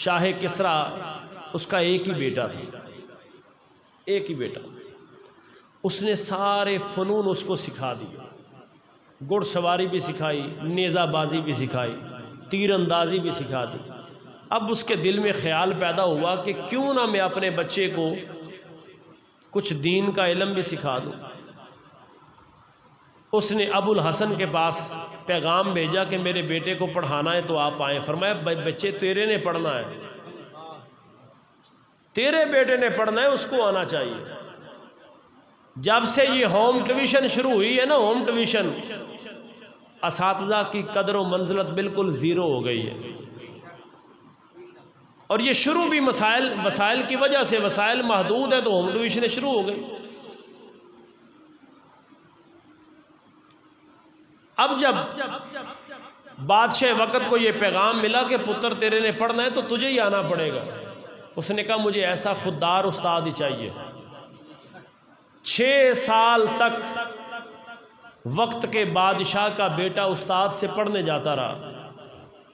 شاہ کسریٰ اس کا ایک ہی بیٹا تھا، ایک ہی بیٹا. اس نے سارے فنون اس کو سکھا دیے، گھڑ سواری بھی سکھائی، نیزہ بازی بھی سکھائی، تیر اندازی بھی سکھا دی. اب اس کے دل میں خیال پیدا ہوا کہ کیوں نہ میں اپنے بچے کو کچھ دین کا علم بھی سکھا دوں. اس نے ابو الحسن کے پاس پیغام بھیجا کہ میرے بیٹے کو پڑھانا ہے تو آپ آئیں. فرمایا بچے تیرے نے پڑھنا ہے، تیرے بیٹے نے پڑھنا ہے، اس کو آنا چاہیے. جب سے یہ ہوم ٹیوشن شروع ہوئی ہے نا، ہوم ٹیوشن، اساتذہ کی قدر و منزلت بالکل زیرو ہو گئی ہے. اور یہ شروع بھی وسائل کی وجہ سے، وسائل محدود ہے تو ہوم ٹیوشن شروع ہو گئی. اب جب بادشاہ وقت کو یہ پیغام ملا کہ پتر تیرے نے پڑھنا ہے تو تجھے ہی آنا پڑے گا، اس نے کہا مجھے ایسا خوددار استاد ہی چاہیے. 6 سال تک وقت کے بادشاہ کا بیٹا استاد سے پڑھنے جاتا رہا.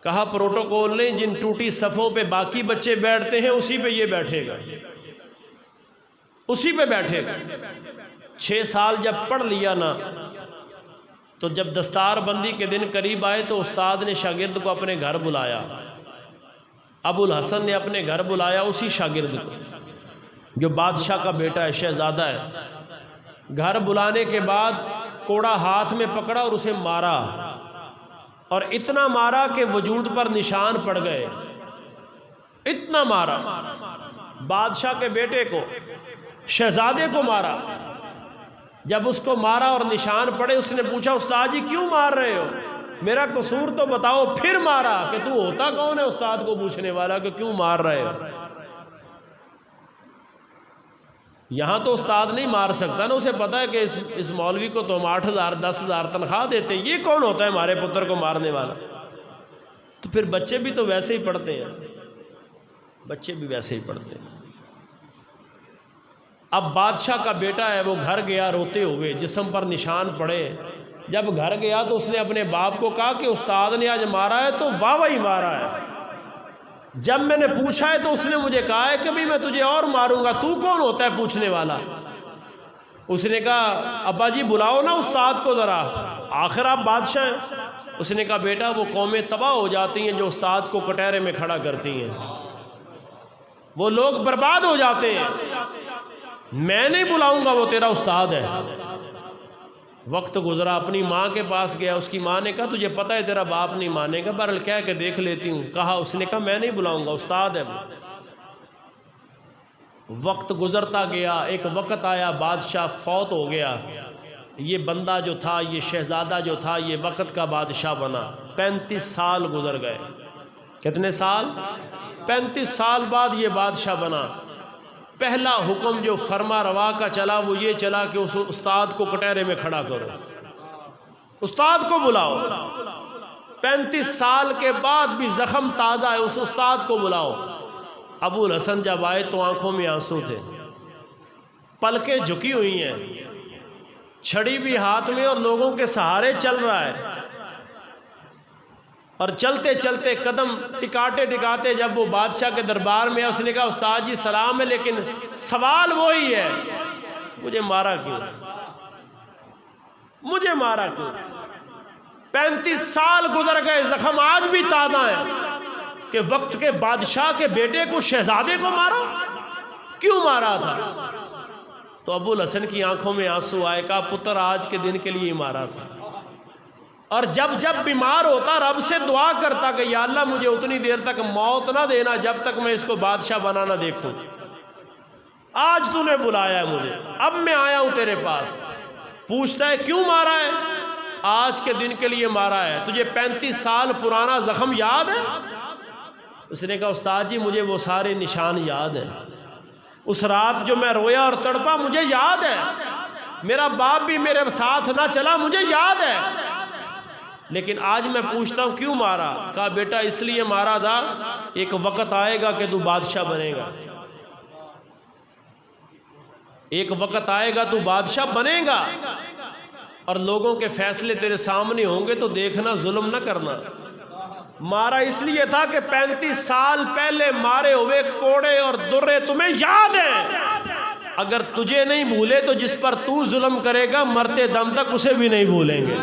کہا پروٹوکول نہیں، جن ٹوٹی صفوں پہ باقی بچے بیٹھتے ہیں اسی پہ یہ بیٹھے گا، اسی پہ بیٹھے گا. 6 سال جب پڑھ لیا نا، تو جب دستار بندی کے دن قریب آئے تو استاد نے شاگرد کو اپنے گھر بلایا. ابو الحسن نے اپنے گھر بلایا اسی شاگرد کو جو بادشاہ کا بیٹا ہے، شہزادہ ہے. گھر بلانے کے بعد کوڑا ہاتھ میں پکڑا اور اسے مارا، اور اتنا مارا کہ وجود پر نشان پڑ گئے. اتنا مارا، بادشاہ کے بیٹے کو، شہزادے کو مارا. جب اس کو مارا اور نشان پڑے، اس نے پوچھا استاد جی کیوں مار رہے ہو، میرا قصور تو بتاؤ. پھر مارا کہ تو ہوتا کون ہے استاد کو پوچھنے والا کہ کیوں مار رہے ہو. یہاں تو استاد نہیں مار سکتا نا، اسے پتا ہے کہ اس مولوی کو تو ہم 8,000 10,000 تنخواہ دیتے، یہ کون ہوتا ہے ہمارے پتر کو مارنے والا. تو پھر بچے بھی تو ویسے ہی پڑھتے ہیں، بچے بھی ویسے ہی پڑھتے ہیں. اب بادشاہ کا بیٹا ہے، وہ گھر گیا روتے ہوئے، جسم پر نشان پڑے. جب گھر گیا تو اس نے اپنے باپ کو کہا کہ استاد نے آج مارا ہے تو واہ واہ ہی مارا ہے. جب میں نے پوچھا ہے تو اس نے مجھے کہا ہے کہ بھی میں تجھے اور ماروں گا، تو کون ہوتا ہے پوچھنے والا. اس نے کہا ابا جی بلاؤ نا استاد کو ذرا، آخر آپ بادشاہ ہیں. اس نے کہا بیٹا وہ قومیں تباہ ہو جاتی ہیں جو استاد کو کٹہرے میں کھڑا کرتی ہیں، وہ لوگ برباد ہو جاتے ہیں. میں نہیں بلاؤں گا، وہ تیرا استاد ہے. وقت گزرا، اپنی ماں کے پاس گیا. اس کی ماں نے کہا تجھے پتہ ہے تیرا باپ نہیں مانے گا، بہرحال کہہ کے دیکھ لیتی ہوں. کہا، اس نے کہا میں نہیں بلاؤں گا، استاد ہے. وقت گزرتا گیا، ایک وقت آیا بادشاہ فوت ہو گیا. یہ بندہ جو تھا، یہ شہزادہ جو تھا، یہ وقت کا بادشاہ بنا. 35 سال گزر گئے. کتنے سال؟ 35 سال بعد یہ بادشاہ بنا. پہلا حکم جو فرما روا کا چلا وہ یہ چلا کہ اس استاد کو کٹہرے میں کھڑا کرو، استاد کو بلاؤ. 35 سال کے بعد بھی زخم تازہ ہے، اس استاد کو بلاؤ. ابو الحسن جب آئے تو آنکھوں میں آنسو تھے، پلکیں جھکی ہوئی ہیں، چھڑی بھی ہاتھ میں اور لوگوں کے سہارے چل رہا ہے. اور چلتے چلتے قدم ٹکاتے ٹکاتے جب وہ بادشاہ کے دربار میں اس نے کہا استاد جی سلام ہے، لیکن سوال وہی ہے، مجھے مارا کیوں، مجھے مارا کیوں. 35 سال گزر گئے، زخم آج بھی تازہ ہیں کہ وقت کے بادشاہ کے بیٹے کو، شہزادے کو مارا، کیوں مارا تھا. تو ابو الحسن کی آنکھوں میں آنسو آئے. کہا پتر آج کے دن کے لیے مارا تھا. اور جب جب بیمار ہوتا رب سے دعا کرتا کہ یا اللہ مجھے اتنی دیر تک موت نہ دینا جب تک میں اس کو بادشاہ بنانا دیکھوں. آج تو نے بلایا ہے مجھے، اب میں آیا ہوں تیرے پاس. پوچھتا ہے کیوں مارا ہے؟ آج کے دن کے لیے مارا ہے. تجھے 35 سال پرانا زخم یاد ہے؟ اس نے کہا استاد جی مجھے وہ سارے نشان یاد ہیں، اس رات جو میں رویا اور تڑپا مجھے یاد ہے، میرا باپ بھی میرے ساتھ نہ چلا مجھے یاد ہے. لیکن آج میں پوچھتا ہوں کیوں مارا؟ کہا بیٹا اس لیے مارا تھا، ایک وقت آئے گا کہ تو بادشاہ بنے گا، ایک وقت آئے گا تو بادشاہ بنے گا، اور لوگوں کے فیصلے تیرے سامنے ہوں گے تو دیکھنا ظلم نہ کرنا. مارا اس لیے تھا کہ 35 سال پہلے مارے ہوئے کوڑے اور درے تمہیں یاد ہیں. اگر تجھے نہیں بھولے تو جس پر تو ظلم کرے گا مرتے دم تک اسے بھی نہیں بھولیں گے.